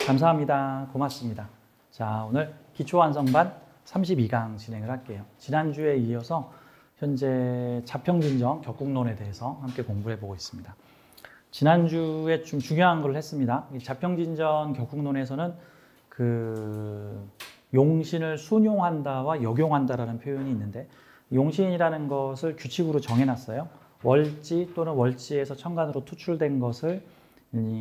감사합니다. 고맙습니다. 자, 오늘 기초완성반 32강 진행을 할게요. 지난주에 이어서 현재 자평진정 격국론에 대해서 함께 공부해 보고 있습니다. 지난주에 좀 중요한 걸 했습니다. 자평진전 격국론에서는 용신을 순용한다와 역용한다라는 표현이 있는데, 용신이라는 것을 규칙으로 정해놨어요. 월지 또는 월지에서 천간으로 투출된 것을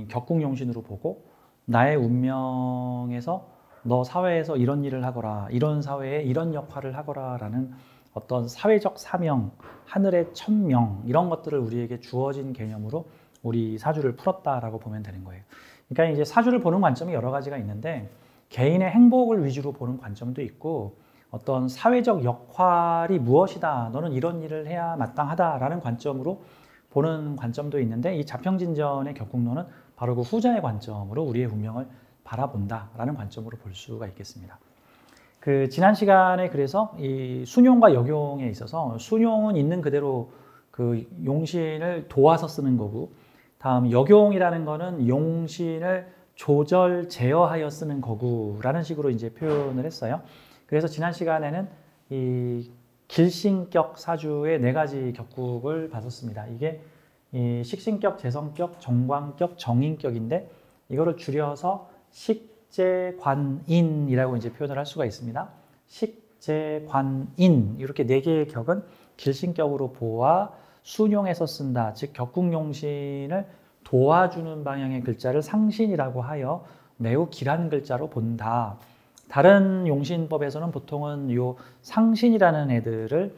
격국용신으로 보고, 나의 운명에서 너 사회에서 이런 일을 하거라, 이런 사회에 이런 역할을 하거라 라는 어떤 사회적 사명, 하늘의 천명, 이런 것들을 우리에게 주어진 개념으로 우리 사주를 풀었다라고 보면 되는 거예요. 그러니까 이제 사주를 보는 관점이 여러 가지가 있는데, 개인의 행복을 위주로 보는 관점도 있고, 어떤 사회적 역할이 무엇이다, 너는 이런 일을 해야 마땅하다라는 관점으로 보는 관점도 있는데, 이 자평진전의 격국론은 바로 그 후자의 관점으로 우리의 운명을 바라본다라는 관점으로 볼 수가 있겠습니다. 지난 시간에 그래서 이 순용과 역용에 있어서, 순용은 있는 그대로 그 용신을 도와서 쓰는 거고, 다음 역용이라는 거는 용신을 조절, 제어하여 쓰는 거구라는 식으로 이제 표현을 했어요. 그래서 지난 시간에는 이 길신격 사주의 4가지 격국을 봤었습니다. 이게 이 식신격, 재성격, 정관격, 정인격인데, 이거를 줄여서 식재관인이라고 이제 표현을 할 수가 있습니다. 식재관인, 이렇게 4개의 격은 길신격으로 보아 순용해서 쓴다. 즉 격국용신을 도와주는 방향의 글자를 상신이라고 하여 매우 길한 글자로 본다. 다른 용신법에서는 보통은 요 상신이라는 애들을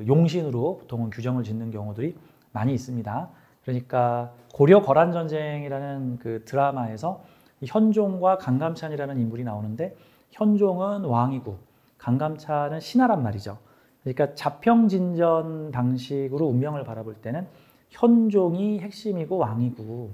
용신으로 보통은 규정을 짓는 경우들이 많이 있습니다. 그러니까 고려 거란전쟁이라는 그 드라마에서 현종과 강감찬이라는 인물이 나오는데, 현종은 왕이고 강감찬은 신하란 말이죠. 그러니까 자평진전 방식으로 운명을 바라볼 때는 현종이 핵심이고 왕이고,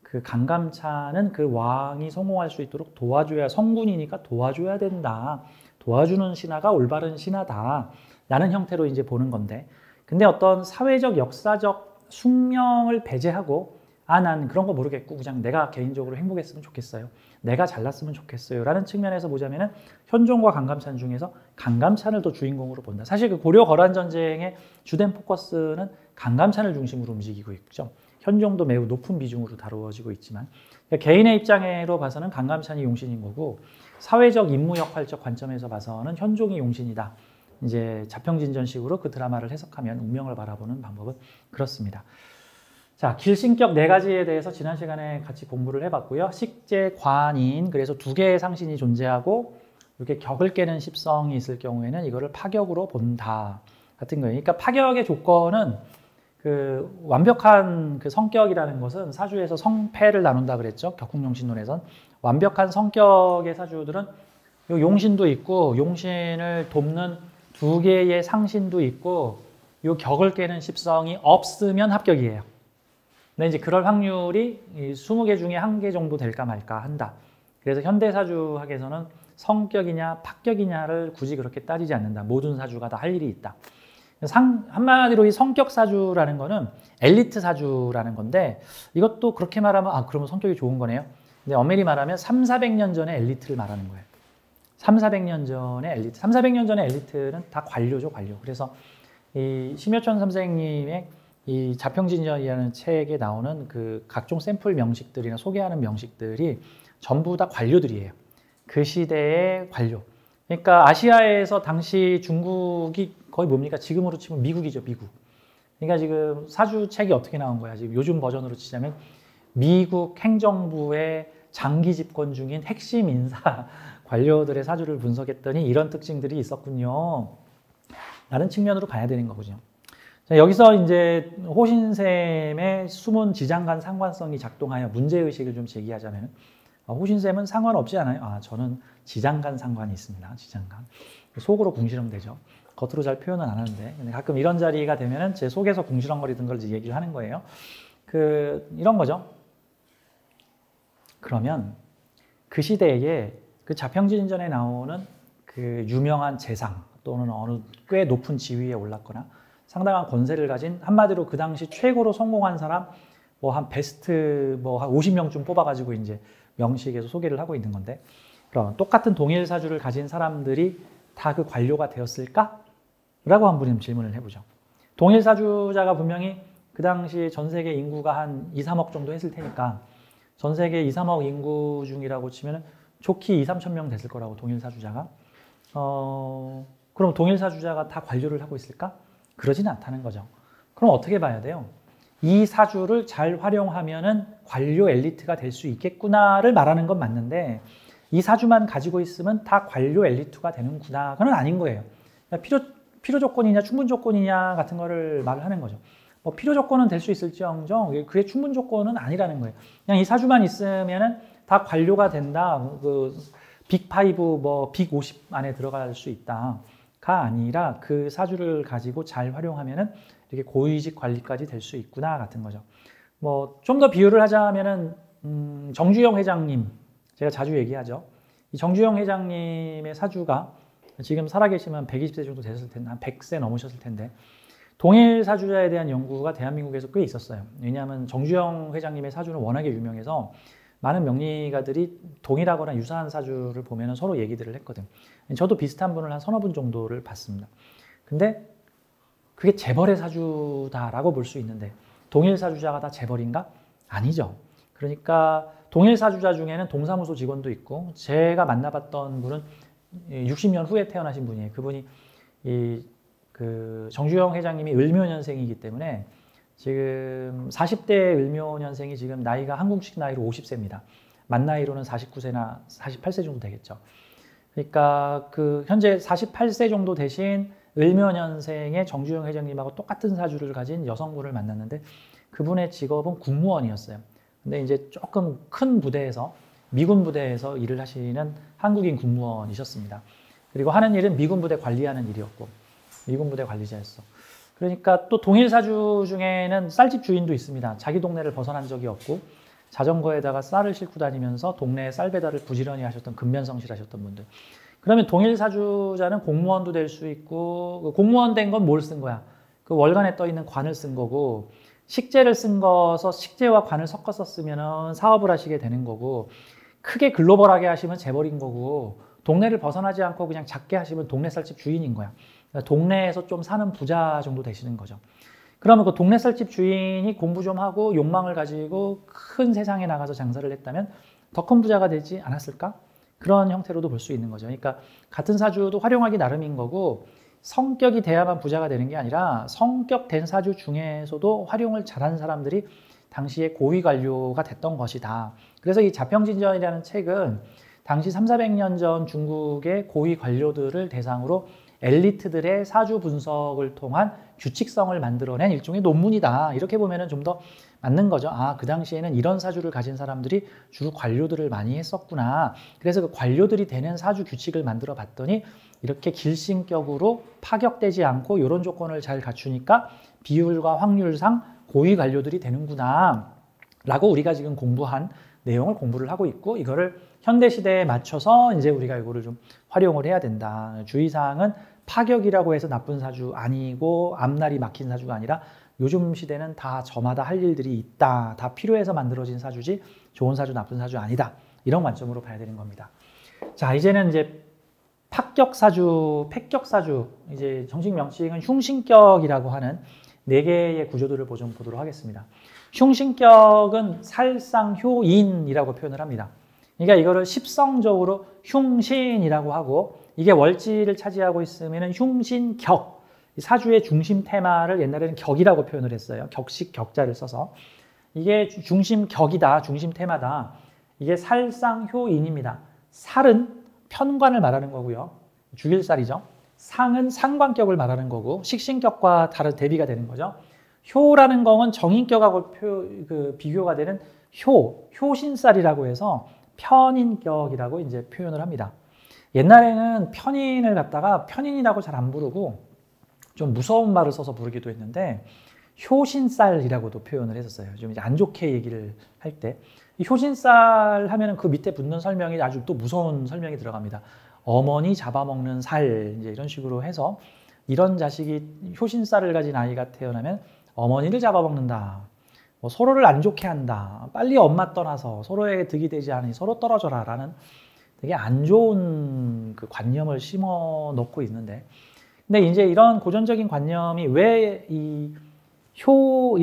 그 강감찬은 그 왕이 성공할 수 있도록 도와줘야, 성군이니까 도와줘야 된다. 도와주는 신하가 올바른 신하다. 라는 형태로 이제 보는 건데, 근데 어떤 사회적, 역사적 숙명을 배제하고, 난 그런 거 모르겠고 그냥 내가 개인적으로 행복했으면 좋겠어요, 내가 잘났으면 좋겠어요 라는 측면에서 보자면은 현종과 강감찬 중에서 강감찬을 더 주인공으로 본다. 사실 그 고려 거란전쟁의 주된 포커스는 강감찬을 중심으로 움직이고 있죠. 현종도 매우 높은 비중으로 다루어지고 있지만, 그러니까 개인의 입장으로 봐서는 강감찬이 용신인 거고, 사회적 임무 역할적 관점에서 봐서는 현종이 용신이다. 이제 자평진전식으로 그 드라마를 해석하면 운명을 바라보는 방법은 그렇습니다. 자, 길신격 4가지에 대해서 지난 시간에 같이 공부를 해봤고요. 식재관인, 그래서 2개의 상신이 존재하고 이렇게 격을 깨는 십성이 있을 경우에는 이거를 파격으로 본다 같은 거예요. 그러니까 파격의 조건은 완벽한 성격이라는 것은, 사주에서 성패를 나눈다 그랬죠. 격국용신론에선 완벽한 성격의 사주들은 요 용신도 있고, 용신을 돕는 2개의 상신도 있고, 요 격을 깨는 십성이 없으면 합격이에요. 근데 이제 그럴 확률이 20개 중에 1개 정도 될까 말까 한다. 그래서 현대사주학에서는 성격이냐 파격이냐를 굳이 그렇게 따지지 않는다. 모든 사주가 다 할 일이 있다. 한마디로 이 성격사주라는 거는 엘리트 사주라는 건데, 이것도 그렇게 말하면 그러면 성격이 좋은 거네요. 근데 엄밀히 말하면 300~400년 전의 엘리트를 말하는 거예요. 300~400년 전의 엘리트. 300~400년 전의 엘리트는 다 관료죠, 관료. 그래서 이 심여천 선생님의 이 자평진전이라는 책에 나오는 그 각종 샘플 명식들이나 소개하는 명식들이 전부 다 관료들이에요. 그 시대의 관료. 그러니까 아시아에서 당시 중국이 거의 뭡니까? 지금으로 치면 미국이죠, 미국. 그러니까 지금 사주책이 어떻게 나온 거야? 지금 요즘 버전으로 치자면 미국 행정부의 장기 집권 중인 핵심 인사 관료들의 사주를 분석했더니 이런 특징들이 있었군요. 라는 측면으로 봐야 되는 거거든요. 자, 여기서 이제 호신쌤의 숨은 지장간 상관성이 작동하여 문제의식을 좀 제기하자면, 호신쌤은 상관없지 않아요? 저는 지장간 상관이 있습니다. 지장간. 속으로 궁시렁대죠. 겉으로 잘 표현은 안 하는데, 근데 가끔 이런 자리가 되면은 제 속에서 궁시렁거리던 걸 얘기를 하는 거예요. 이런 거죠. 그러면 그 시대에 그 자평진전에 나오는 그 유명한 재상, 또는 어느 꽤 높은 지위에 올랐거나 상당한 권세를 가진 한마디로 그 당시 최고로 성공한 사람 뭐 한 베스트 뭐 한 50명쯤 뽑아가지고 이제 명식에서 소개를 하고 있는 건데 그럼 똑같은 동일 사주를 가진 사람들이 다 그 관료가 되었을까? 라고 한번 질문을 해보죠. 동일 사주자가 분명히 그 당시 전 세계 인구가 한 2, 3억 정도 했을 테니까 전 세계 2, 3억 인구 중이라고 치면 좋게 2, 3천 명 됐을 거라고 동일 사주자가 그럼 동일 사주자가 다 관료를 하고 있을까? 그러지는 않다는 거죠. 그럼 어떻게 봐야 돼요? 이 사주를 잘 활용하면은 관료 엘리트가 될 수 있겠구나를 말하는 건 맞는데 이 사주만 가지고 있으면 다 관료 엘리트가 되는구나. 그건 아닌 거예요. 필요 조건이냐 충분 조건이냐 같은 거를 말을 하는 거죠. 뭐 필요 조건은 될 수 있을지언정 그게 충분 조건은 아니라는 거예요. 그냥 이 사주만 있으면은 다 관료가 된다. 그 빅5 뭐 빅50 안에 들어갈 수 있다가 아니라 그 사주를 가지고 잘 활용하면은 이렇게 고위직 관리까지 될 수 있구나 같은 거죠. 뭐 좀 더 비유를 하자면은 정주영 회장님 제가 자주 얘기하죠. 이 정주영 회장님의 사주가 지금 살아계시면 120세 정도 됐을 텐데 한 100세 넘으셨을 텐데 동일 사주자에 대한 연구가 대한민국에서 꽤 있었어요. 왜냐하면 정주영 회장님의 사주는 워낙에 유명해서 많은 명리가들이 동일하거나 유사한 사주를 보면 서로 얘기들을 했거든. 저도 비슷한 분을 한 서너 분 정도를 봤습니다. 근데 그게 재벌의 사주다라고 볼 수 있는데 동일 사주자가 다 재벌인가? 아니죠. 그러니까 동일 사주자 중에는 동사무소 직원도 있고 제가 만나봤던 분은 60년 후에 태어나신 분이에요. 그분이 그 정주영 회장님이 을묘년생이기 때문에 지금 40대 을묘년생이 지금 나이가 한국식 나이로 50세입니다. 만 나이로는 49세나 48세 정도 되겠죠. 그러니까 그 현재 48세 정도 되신 을묘년생의 정주영 회장님하고 똑같은 사주를 가진 여성분을 만났는데 그분의 직업은 국무원이었어요. 근데 이제 조금 큰 부대에서 미군 부대에서 일을 하시는 한국인 국무원이셨습니다. 그리고 하는 일은 미군 부대 관리하는 일이었고 미군 부대 관리자였어. 그러니까 또 동일 사주 중에는 쌀집 주인도 있습니다. 자기 동네를 벗어난 적이 없고 자전거에다가 쌀을 싣고 다니면서 동네에 쌀 배달을 부지런히 하셨던 근면성실하셨던 분들. 그러면 동일 사주자는 공무원도 될 수 있고 공무원 된 건 뭘 쓴 거야? 그 월간에 떠 있는 관을 쓴 거고 식재를 쓴 거서 식재와 관을 섞어서 쓰면 사업을 하시게 되는 거고 크게 글로벌하게 하시면 재벌인 거고 동네를 벗어나지 않고 그냥 작게 하시면 동네 쌀집 주인인 거야. 그러니까 동네에서 좀 사는 부자 정도 되시는 거죠. 그러면 그 동네 쌀집 주인이 공부 좀 하고 욕망을 가지고 큰 세상에 나가서 장사를 했다면 더 큰 부자가 되지 않았을까? 그런 형태로도 볼 수 있는 거죠. 그러니까 같은 사주도 활용하기 나름인 거고 성격이 돼야만 부자가 되는 게 아니라 성격 된 사주 중에서도 활용을 잘한 사람들이 당시에 고위 관료가 됐던 것이다. 그래서 이 자평진전이라는 책은 당시 300~400년 전 중국의 고위 관료들을 대상으로 엘리트들의 사주 분석을 통한 규칙성을 만들어낸 일종의 논문이다. 이렇게 보면 좀 더 맞는 거죠. 아, 그 당시에는 이런 사주를 가진 사람들이 주로 관료들을 많이 했었구나. 그래서 그 관료들이 되는 사주 규칙을 만들어 봤더니 이렇게 길신격으로 파격되지 않고 이런 조건을 잘 갖추니까 비율과 확률상 고위 관료들이 되는구나 라고 우리가 지금 공부한 내용을 공부를 하고 있고 이거를 현대 시대에 맞춰서 이제 우리가 이거를 좀 활용을 해야 된다. 주의사항은 파격이라고 해서 나쁜 사주 아니고 앞날이 막힌 사주가 아니라 요즘 시대는 다 저마다 할 일들이 있다. 다 필요해서 만들어진 사주지 좋은 사주 나쁜 사주 아니다. 이런 관점으로 봐야 되는 겁니다. 자, 이제는 이제 합격사주, 폐격사주, 이제 정식 명칭은 흉신격이라고 하는 4개의 구조들을 좀 보도록 하겠습니다. 흉신격은 살상효인이라고 표현을 합니다. 그러니까 이거를 십성적으로 흉신이라고 하고 이게 월지를 차지하고 있으면 흉신격, 사주의 중심 테마를 옛날에는 격이라고 표현을 했어요. 격식 격자를 써서. 이게 중심 격이다, 중심 테마다. 이게 살상효인입니다. 살은 편관을 말하는 거고요. 주일살이죠. 상은 상관격을 말하는 거고 식신격과 다른 대비가 되는 거죠. 효라는 거는 정인격하고 비교가 되는 효신살이라고 해서 편인격이라고 이제 표현을 합니다. 옛날에는 편인을 갖다가 편인이라고 잘 안 부르고 좀 무서운 말을 써서 부르기도 했는데 효신살이라고도 표현을 했었어요. 좀 이제 안 좋게 얘기를 할 때 이 효신살 하면은 그 밑에 붙는 설명이 아주 또 무서운 설명이 들어갑니다. 어머니 잡아먹는 살, 이제 이런 식으로 해서 이런 자식이 효신살을 가진 아이가 태어나면 어머니를 잡아먹는다. 뭐 서로를 안 좋게 한다. 빨리 엄마 떠나서 서로에게 득이 되지 않으니 서로 떨어져라. 라는 되게 안 좋은 그 관념을 심어 놓고 있는데, 근데 이제 이런 고전적인 관념이 왜 이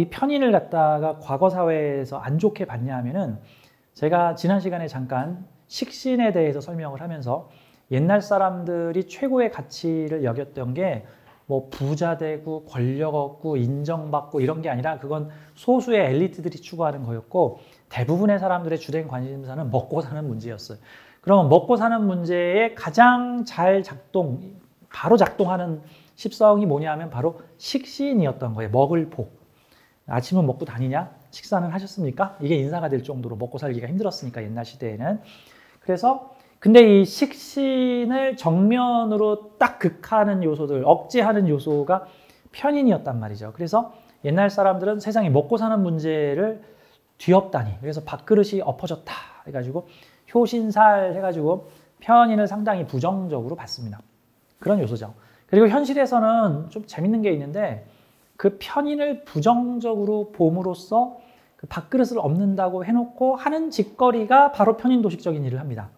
편인을 갖다가 과거 사회에서 안 좋게 봤냐 하면은, 제가 지난 시간에 잠깐 식신에 대해서 설명을 하면서 옛날 사람들이 최고의 가치를 여겼던 게 뭐 부자 되고 권력 얻고 인정받고 이런 게 아니라 그건 소수의 엘리트들이 추구하는 거였고, 대부분의 사람들의 주된 관심사는 먹고 사는 문제였어요. 그러면 먹고 사는 문제에 가장 잘 바로 작동하는 십성이 뭐냐면 바로 식신이었던 거예요. 먹을 복. 아침은 먹고 다니냐? 식사는 하셨습니까? 이게 인사가 될 정도로 먹고 살기가 힘들었으니까, 옛날 시대에는. 그래서 근데 이 식신을 정면으로 딱 극하는 요소들, 억제하는 요소가 편인이었단 말이죠. 그래서 옛날 사람들은 세상에 먹고 사는 문제를 뒤엎다니, 그래서 밥그릇이 엎어졌다 해가지고 효신살 해가지고 편인을 상당히 부정적으로 봤습니다. 그런 요소죠. 그리고 현실에서는 좀 재밌는 게 있는데, 그 편인을 부정적으로 봄으로써 그 밥그릇을 엎는다고 해놓고 하는 짓거리가 바로 편인도식적인 일을 합니다.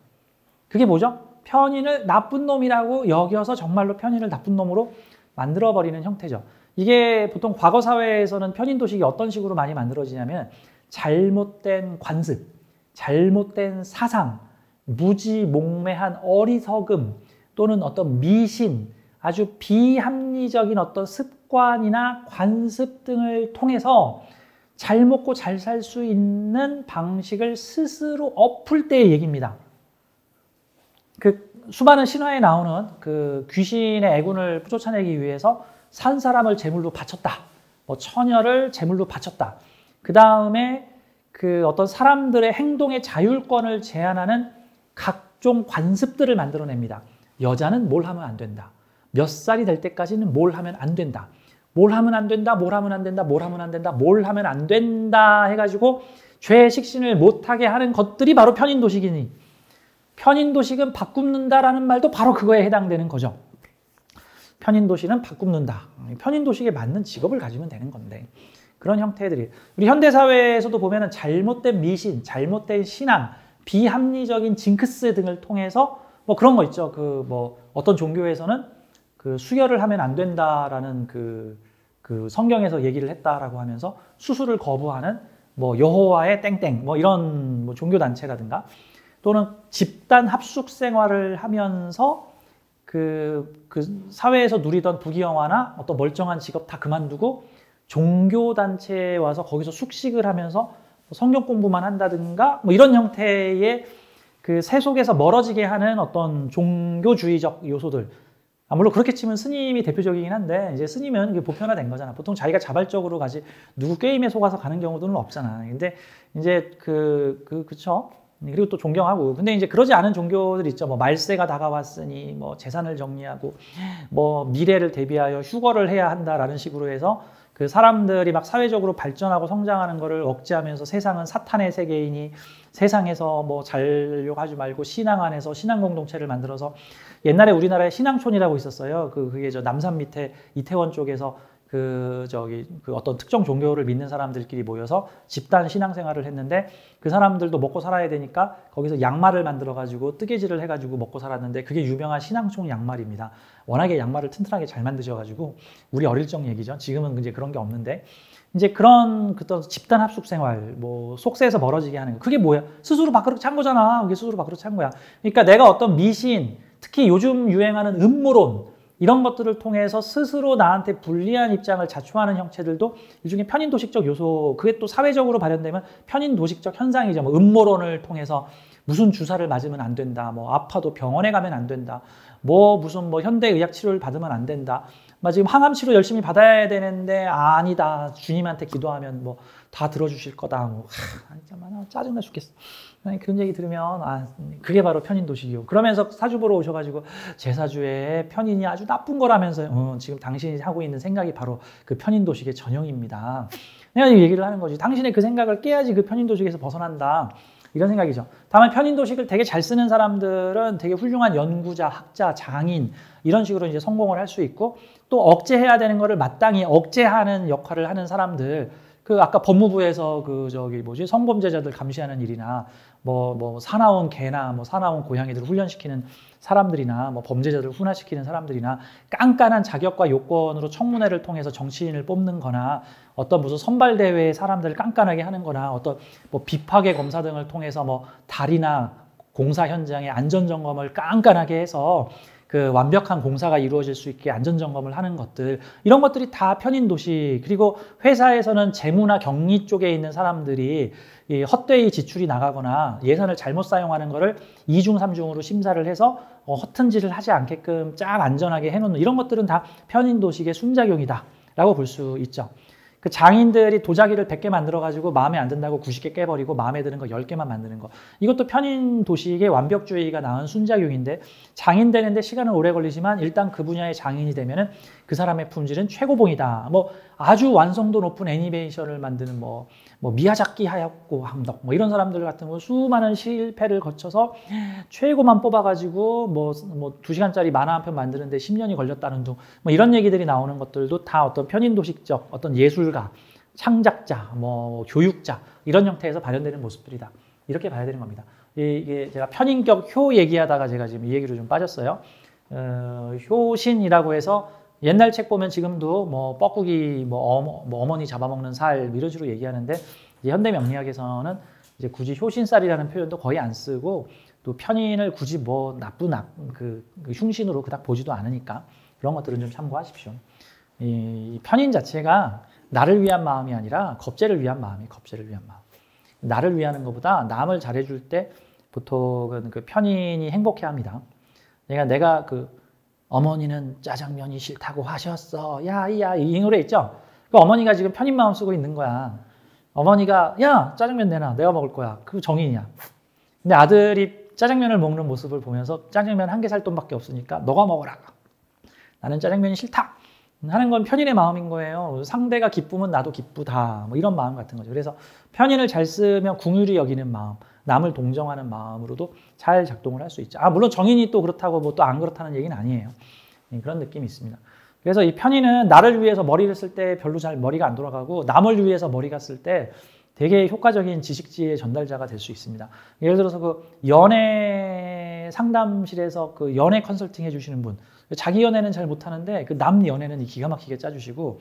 그게 뭐죠? 편인을 나쁜 놈이라고 여겨서 정말로 편인을 나쁜 놈으로 만들어버리는 형태죠. 이게 보통 과거 사회에서는 편인도식이 어떤 식으로 많이 만들어지냐면, 잘못된 관습, 잘못된 사상, 무지몽매한 어리석음 또는 어떤 미신, 아주 비합리적인 어떤 습관이나 관습 등을 통해서 잘 먹고 잘 살 수 있는 방식을 스스로 엎을 때의 얘기입니다. 그 수많은 신화에 나오는 그 귀신의 애군을 쫓아내기 위해서 산 사람을 제물로 바쳤다. 뭐 처녀를 제물로 바쳤다. 그 다음에 그 어떤 사람들의 행동의 자율권을 제한하는 각종 관습들을 만들어냅니다. 여자는 뭘 하면 안 된다. 몇 살이 될 때까지는 뭘 하면 안 된다. 뭘 하면 안 된다. 뭘 하면 안 된다. 뭘 하면 안 된다. 뭘 하면 안 된다 해가지고 죄의 식신을 못하게 하는 것들이 바로 편인도식이니, 편인도식은 밥 굶는다라는 말도 바로 그거에 해당되는 거죠. 편인도식은 밥 굶는다. 편인도식에 맞는 직업을 가지면 되는 건데, 그런 형태들이 우리 현대사회에서도 보면은 잘못된 미신, 잘못된 신앙, 비합리적인 징크스 등을 통해서 뭐 그런 거 있죠. 그 뭐 어떤 종교에서는 그 수혈을 하면 안 된다라는 그 성경에서 얘기를 했다라고 하면서 수술을 거부하는 뭐 여호와의 땡땡 뭐 이런 뭐 종교 단체라든가, 또는 집단 합숙 생활을 하면서 그 사회에서 누리던 부귀영화나 어떤 멀쩡한 직업 다 그만두고 종교 단체에 와서 거기서 숙식을 하면서 성경 공부만 한다든가 뭐 이런 형태의 그 세속에서 멀어지게 하는 어떤 종교주의적 요소들. 물론 그렇게 치면 스님이 대표적이긴 한데, 이제 스님은 이게 보편화된 거잖아. 보통 자기가 자발적으로 가지 누구 게임에 속아서 가는 경우들은 없잖아. 근데 이제 그쵸. 그리고 또 존경하고. 근데 이제 그러지 않은 종교들 있죠. 뭐 말세가 다가왔으니 뭐 재산을 정리하고 뭐 미래를 대비하여 휴거를 해야 한다라는 식으로 해서 그 사람들이 막 사회적으로 발전하고 성장하는 거를 억제하면서 세상은 사탄의 세계이니 세상에서 뭐 자려고 하지 말고 신앙 안에서 신앙 공동체를 만들어서, 옛날에 우리나라에 신앙촌이라고 있었어요. 그게 저 남산 밑에 이태원 쪽에서 그 어떤 특정 종교를 믿는 사람들끼리 모여서 집단 신앙생활을 했는데, 그 사람들도 먹고 살아야 되니까 거기서 양말을 만들어 가지고 뜨개질을 해 가지고 먹고 살았는데, 그게 유명한 신앙촌 양말입니다. 워낙에 양말을 튼튼하게 잘 만드셔 가지고, 우리 어릴 적 얘기죠. 지금은 이제 그런 게 없는데, 이제 그런 집단 합숙 생활, 뭐 속세에서 멀어지게 하는 거, 그게 뭐야? 스스로 밥그릇 찬 거잖아. 그게 스스로 밥그릇 찬 거야. 그러니까 내가 어떤 미신, 특히 요즘 유행하는 음모론, 이런 것들을 통해서 스스로 나한테 불리한 입장을 자초하는 형체들도 일종의 편인도식적 요소, 그게 또 사회적으로 발현되면 편인도식적 현상이죠. 뭐 음모론을 통해서 무슨 주사를 맞으면 안 된다, 뭐 아파도 병원에 가면 안 된다, 뭐 무슨 뭐 현대의학 치료를 받으면 안 된다, 지금 항암 치료 열심히 받아야 되는데 아니다, 주님한테 기도하면 뭐 다 들어주실 거다, 뭐 정말 짜증나 죽겠어. 그런 얘기 들으면 그게 바로 편인도식이요. 그러면서 사주 보러 오셔가지고 제사주에 편인이 아주 나쁜 거라면서요. 지금 당신이 하고 있는 생각이 바로 그 편인도식의 전형입니다. 내가 이 얘기를 하는 거지. 당신의 그 생각을 깨야지 그 편인도식에서 벗어난다. 이런 생각이죠. 다만 편인도식을 되게 잘 쓰는 사람들은 되게 훌륭한 연구자, 학자, 장인 이런 식으로 이제 성공을 할 수 있고 또 억제해야 되는 거를 마땅히 억제하는 역할을 하는 사람들 그 아까 법무부에서 그 저기 뭐지 성범죄자들 감시하는 일이나 뭐 사나운 개나 뭐 사나운 고양이들을 훈련시키는 사람들이나 뭐 범죄자들을 훈화시키는 사람들이나 깐깐한 자격과 요건으로 청문회를 통해서 정치인을 뽑는 거나 어떤 무슨 선발대회에 사람들을 깐깐하게 하는 거나 어떤 뭐 비파괴 검사 등을 통해서 뭐 다리나 공사 현장의 안전점검을 깐깐하게 해서 그 완벽한 공사가 이루어질 수 있게 안전점검을 하는 것들 이런 것들이 다 편인도시 그리고 회사에서는 재무나 경리 쪽에 있는 사람들이 이 헛되이 지출이 나가거나 예산을 잘못 사용하는 거를 2중, 3중으로 심사를 해서 허튼 짓을 하지 않게끔 쫙 안전하게 해놓는 이런 것들은 다 편인도식의 순작용이다 라고 볼 수 있죠. 그 장인들이 도자기를 100개 만들어가지고 마음에 안 든다고 90개 깨버리고 마음에 드는 거 10개만 만드는 거. 이것도 편인 도식의 완벽주의가 낳은 순작용인데 장인 되는데 시간은 오래 걸리지만 일단 그 분야의 장인이 되면은 그 사람의 품질은 최고봉이다. 뭐 아주 완성도 높은 애니메이션을 만드는 뭐 미야자키 하야고 함덕 뭐 이런 사람들 같은 거 수많은 실패를 거쳐서 최고만 뽑아가지고 뭐 2시간짜리 만화 한 편 만드는데 10년이 걸렸다는 둥 뭐 이런 얘기들이 나오는 것들도 다 어떤 편인도식적 어떤 예술가, 창작자, 뭐 교육자 이런 형태에서 발현되는 모습들이다. 이렇게 봐야 되는 겁니다. 이게 제가 편인격 효 얘기하다가 제가 지금 이 얘기로 좀 빠졌어요. 효신이라고 해서 옛날 책 보면 지금도 뭐 뻐꾸기, 뭐 어머니 잡아먹는 살 이런 식으로 얘기하는데 이제 현대 명리학에서는 이제 굳이 효신살이라는 표현도 거의 안 쓰고 또 편인을 굳이 뭐 나쁜 그 흉신으로 그닥 보지도 않으니까 그런 것들은 좀 참고하십시오. 이 편인 자체가 나를 위한 마음이 아니라 겁제를 위한 마음이 겁제를 위한 마음. 나를 위하는 것보다 남을 잘해줄 때 보통은 그 편인이 행복해합니다. 내가 그 어머니는 짜장면이 싫다고 하셨어. 야이야 이 노래 있죠? 그 어머니가 지금 편인 마음 쓰고 있는 거야. 어머니가 야 짜장면 내놔 내가 먹을 거야. 그 정인이야. 근데 아들이 짜장면을 먹는 모습을 보면서 짜장면 한 개 살 돈밖에 없으니까 너가 먹어라. 나는 짜장면이 싫다. 하는 건 편인의 마음인 거예요. 상대가 기쁘면 나도 기쁘다. 뭐 이런 마음 같은 거죠. 그래서 편인을 잘 쓰면 궁휼히 여기는 마음, 남을 동정하는 마음으로도 잘 작동을 할 수 있죠. 물론 정인이 또 그렇다고 뭐 또 안 그렇다는 얘기는 아니에요. 그런 느낌이 있습니다. 그래서 이 편인은 나를 위해서 머리를 쓸 때 별로 잘 머리가 안 돌아가고 남을 위해서 머리가 쓸 때 되게 효과적인 지식지의 전달자가 될 수 있습니다. 예를 들어서 그 연애 상담실에서 그 연애 컨설팅 해주시는 분, 자기 연애는 잘 못하는데 그 남 연애는 기가 막히게 짜주시고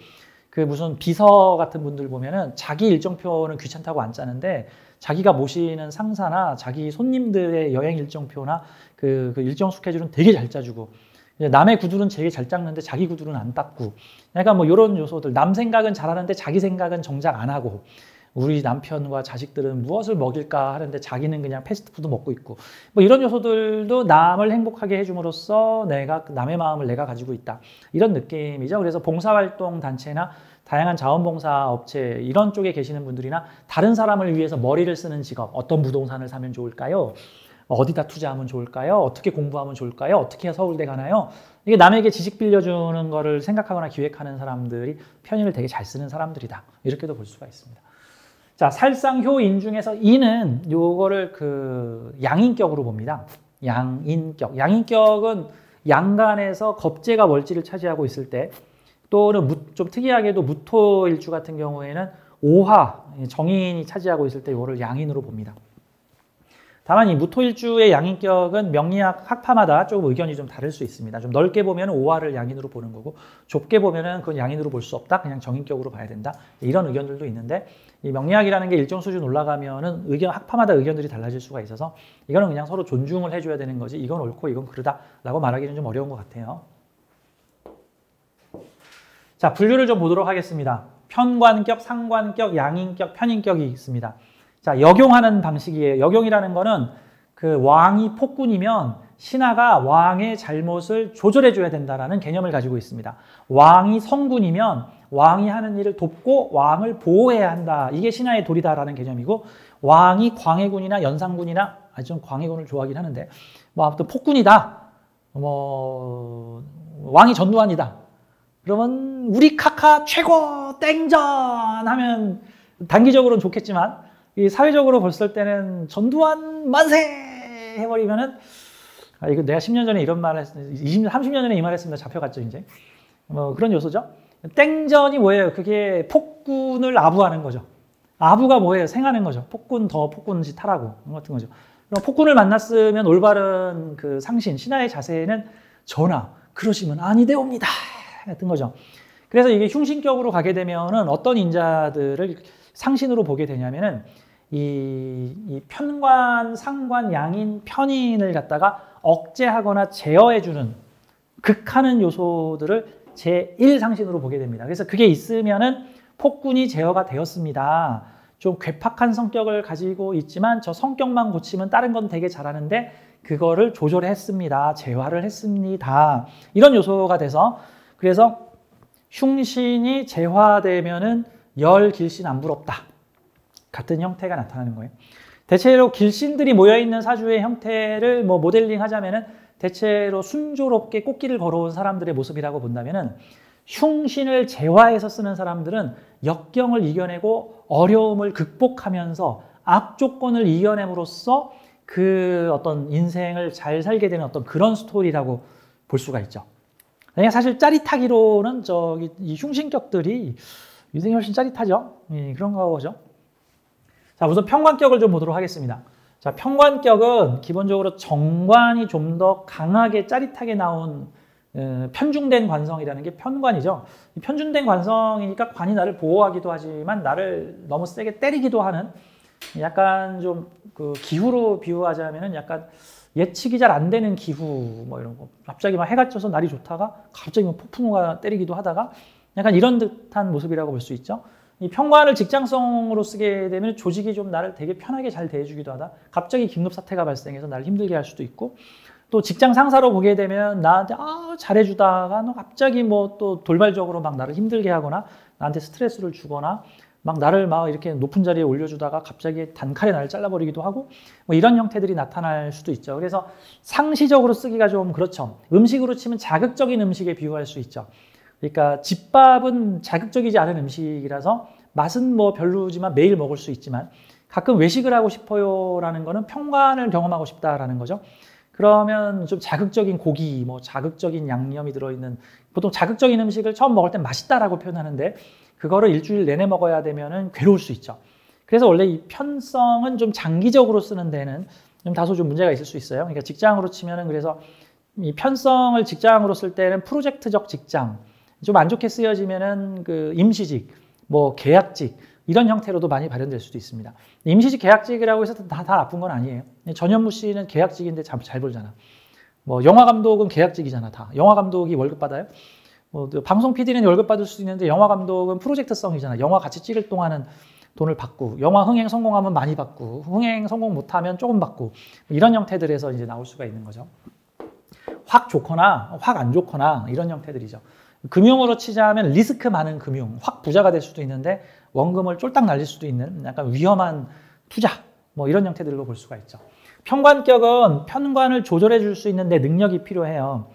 그 무슨 비서 같은 분들 보면은 자기 일정표는 귀찮다고 안 짜는데 자기가 모시는 상사나 자기 손님들의 여행 일정표나 그 일정 스케줄은 되게 잘 짜주고 남의 구두는 되게 잘 닦는데 자기 구두는 안 닦고 약간 뭐 이런 요소들 남 생각은 잘하는데 자기 생각은 정작 안 하고 우리 남편과 자식들은 무엇을 먹일까 하는데 자기는 그냥 패스트푸드 먹고 있고 뭐 이런 요소들도 남을 행복하게 해줌으로써 내가 남의 마음을 내가 가지고 있다 이런 느낌이죠. 그래서 봉사활동 단체나 다양한 자원봉사 업체 이런 쪽에 계시는 분들이나 다른 사람을 위해서 머리를 쓰는 직업 어떤 부동산을 사면 좋을까요? 어디다 투자하면 좋을까요? 어떻게 공부하면 좋을까요? 어떻게 해야 서울대 가나요? 이게 남에게 지식 빌려주는 거를 생각하거나 기획하는 사람들이 편인을 되게 잘 쓰는 사람들이다 이렇게도 볼 수가 있습니다. 자, 살상효인 중에서 이는 요거를 그 양인격으로 봅니다. 양인격. 양인격은 양간에서 겁재가 월지를 차지하고 있을 때 또는 좀 특이하게도 무토일주 같은 경우에는 오화, 정인이 차지하고 있을 때 요거를 양인으로 봅니다. 다만 이 무토일주의 양인격은 명리학 학파마다 조금 의견이 좀 다를 수 있습니다. 좀 넓게 보면 오화를 양인으로 보는 거고 좁게 보면은 그건 양인으로 볼 수 없다. 그냥 정인격으로 봐야 된다. 이런 의견들도 있는데 이 명리학이라는 게 일정 수준 올라가면은 학파마다 의견들이 달라질 수가 있어서 이거는 그냥 서로 존중을 해줘야 되는 거지 이건 옳고 이건 그르다라고 말하기는 좀 어려운 것 같아요. 자, 분류를 좀 보도록 하겠습니다. 편관격, 상관격, 양인격, 편인격이 있습니다. 자, 역용하는 방식이에요. 역용이라는 거는 그 왕이 폭군이면 신하가 왕의 잘못을 조절해줘야 된다라는 개념을 가지고 있습니다. 왕이 성군이면 왕이 하는 일을 돕고 왕을 보호해야 한다. 이게 신하의 도리다라는 개념이고 왕이 광해군이나 연산군이나 좀 광해군을 좋아하긴 하는데 뭐 아무튼 폭군이다. 뭐 왕이 전두환이다. 그러면 우리 카카 최고 땡전 하면 단기적으로는 좋겠지만 이 사회적으로 봤을 때는 전두환 만세 해버리면은 이거 내가 10년 전에 이런 말 했, 30년 전에 이 말 했습니다. 잡혀갔죠 이제. 뭐 그런 요소죠. 땡전이 뭐예요? 그게 폭군을 아부하는 거죠. 아부가 뭐예요? 생하는 거죠. 폭군 더 폭군 짓 하라고 같은 거죠. 그럼 폭군을 만났으면 올바른 그 상신, 신하의 자세는 전하 그러시면 아니되옵니다 같은 거죠. 그래서 이게 흉신격으로 가게 되면은 어떤 인자들을 상신으로 보게 되냐면은 이 편관, 상관, 양인, 편인을 갖다가 억제하거나 제어해주는 극하는 요소들을 제1상신으로 보게 됩니다. 그래서 그게 있으면은 폭군이 제어가 되었습니다. 좀 괴팍한 성격을 가지고 있지만 저 성격만 고치면 다른 건 되게 잘하는데 그거를 조절했습니다. 재화를 했습니다. 이런 요소가 돼서 그래서 흉신이 재화되면은 열, 길신 안 부럽다. 같은 형태가 나타나는 거예요. 대체로 길신들이 모여있는 사주의 형태를 뭐 모델링 하자면은 대체로 순조롭게 꽃길을 걸어온 사람들의 모습이라고 본다면은 흉신을 재화해서 쓰는 사람들은 역경을 이겨내고 어려움을 극복하면서 악조건을 이겨냄으로써 그 어떤 인생을 잘 살게 되는 어떤 그런 스토리라고 볼 수가 있죠. 사실 짜릿하기로는 이 흉신격들이 인생이 훨씬 짜릿하죠. 그런 거죠. 자, 우선 편관격을 좀 보도록 하겠습니다. 자, 편관격은 기본적으로 정관이 좀 더 강하게 짜릿하게 나온 편중된 관성이라는 게 편관이죠. 편중된 관성이니까 관이 나를 보호하기도 하지만 나를 너무 세게 때리기도 하는 약간 좀 그 기후로 비유하자면은 약간 예측이 잘 안 되는 기후 뭐 이런 거. 갑자기 막 해가 쪄서 날이 좋다가 갑자기 막 폭풍우가 때리기도 하다가 약간 이런 듯한 모습이라고 볼 수 있죠. 이 편관을 직장성으로 쓰게 되면 조직이 좀 나를 되게 편하게 잘 대해주기도 하다. 갑자기 긴급 사태가 발생해서 나를 힘들게 할 수도 있고 또 직장 상사로 보게 되면 나한테 잘해주다가 너 갑자기 뭐 또 돌발적으로 막 나를 힘들게 하거나 나한테 스트레스를 주거나 막 나를 막 이렇게 높은 자리에 올려주다가 갑자기 단칼에 나를 잘라버리기도 하고 뭐 이런 형태들이 나타날 수도 있죠. 그래서 상시적으로 쓰기가 좀 그렇죠. 음식으로 치면 자극적인 음식에 비유할 수 있죠. 그러니까 집밥은 자극적이지 않은 음식이라서 맛은 뭐 별로지만 매일 먹을 수 있지만 가끔 외식을 하고 싶어요라는 거는 편관을 경험하고 싶다라는 거죠. 그러면 좀 자극적인 고기, 뭐 자극적인 양념이 들어있는 보통 자극적인 음식을 처음 먹을 땐 맛있다라고 표현하는데 그거를 일주일 내내 먹어야 되면은 괴로울 수 있죠. 그래서 원래 이 편성은 좀 장기적으로 쓰는 데는 좀 다소 좀 문제가 있을 수 있어요. 그러니까 직장으로 치면은 그래서 이 편성을 직장으로 쓸 때는 프로젝트적 직장, 좀 안 좋게 쓰여지면은 그 임시직, 뭐 계약직 이런 형태로도 많이 발현될 수도 있습니다. 임시직, 계약직이라고 해서 다 나쁜 건 아니에요. 전현무 씨는 계약직인데 잘 벌잖아. 뭐 영화 감독은 계약직이잖아. 다 영화 감독이 월급 받아요. 뭐 방송 PD는 월급 받을 수 있는데 영화 감독은 프로젝트성이잖아. 영화 같이 찍을 동안은 돈을 받고 영화 흥행 성공하면 많이 받고 흥행 성공 못하면 조금 받고 이런 형태들에서 이제 나올 수가 있는 거죠. 확 좋거나 확 안 좋거나 이런 형태들이죠. 금융으로 치자면 리스크 많은 금융, 확 부자가 될 수도 있는데 원금을 쫄딱 날릴 수도 있는 약간 위험한 투자, 뭐 이런 형태들로 볼 수가 있죠. 편관격은 편관을 조절해 줄 수 있는 데 능력이 필요해요.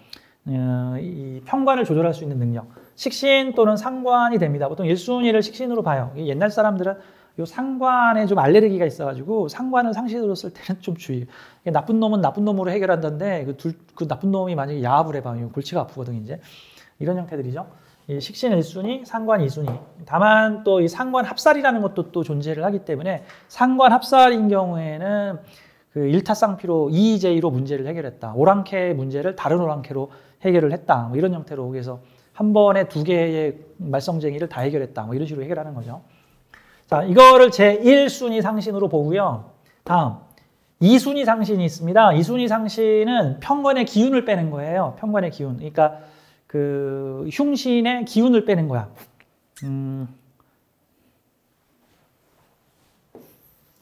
이 편관을 조절할 수 있는 능력. 식신 또는 상관이 됩니다. 보통 1순위를 식신으로 봐요. 옛날 사람들은 이 상관에 좀 알레르기가 있어가지고 상관을 상신으로 쓸 때는 좀 주의. 나쁜 놈은 나쁜 놈으로 해결한다는데 그 나쁜 놈이 만약에 야합을 해봐요. 골치가 아프거든 이제. 이런 형태들이죠. 이 식신 1순위, 상관 2순위. 다만 또 이 상관 합살이라는 것도 또 존재를 하기 때문에 상관 합살인 경우에는 그 일타쌍피로 이의제의로 문제를 해결했다. 오랑캐 문제를 다른 오랑캐로 해결을 했다. 뭐 이런 형태로 그래서 한 번에 두 개의 말썽쟁이를 다 해결했다. 뭐 이런 식으로 해결하는 거죠. 자, 이거를 제1순위 상신으로 보고요. 다음 2순위 상신이 있습니다. 2순위 상신은 편관의 기운을 빼는 거예요. 편관의 기운. 그러니까 그 흉신의 기운을 빼는 거야.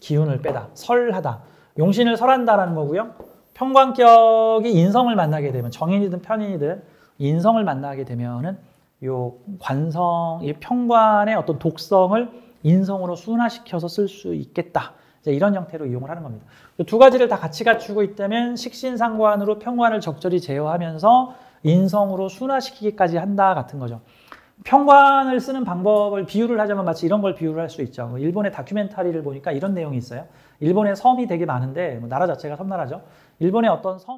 기운을 빼다, 설하다. 용신을 설한다라는 거고요. 편관격이 인성을 만나게 되면 정인이든 편인이든 인성을 만나게 되면은 요 관성, 이 편관의 어떤 독성을 인성으로 순화시켜서 쓸 수 있겠다. 이제 이런 형태로 이용을 하는 겁니다. 두 가지를 다 같이 갖추고 있다면 식신상관으로 편관을 적절히 제어하면서 인성으로 순화시키기까지 한다 같은 거죠. 평관을 쓰는 방법을 비유를 하자면 마치 이런 걸 비유를 할 수 있죠. 일본의 다큐멘터리를 보니까 이런 내용이 있어요. 일본에 섬이 되게 많은데 나라 자체가 섬나라죠. 일본의 어떤 섬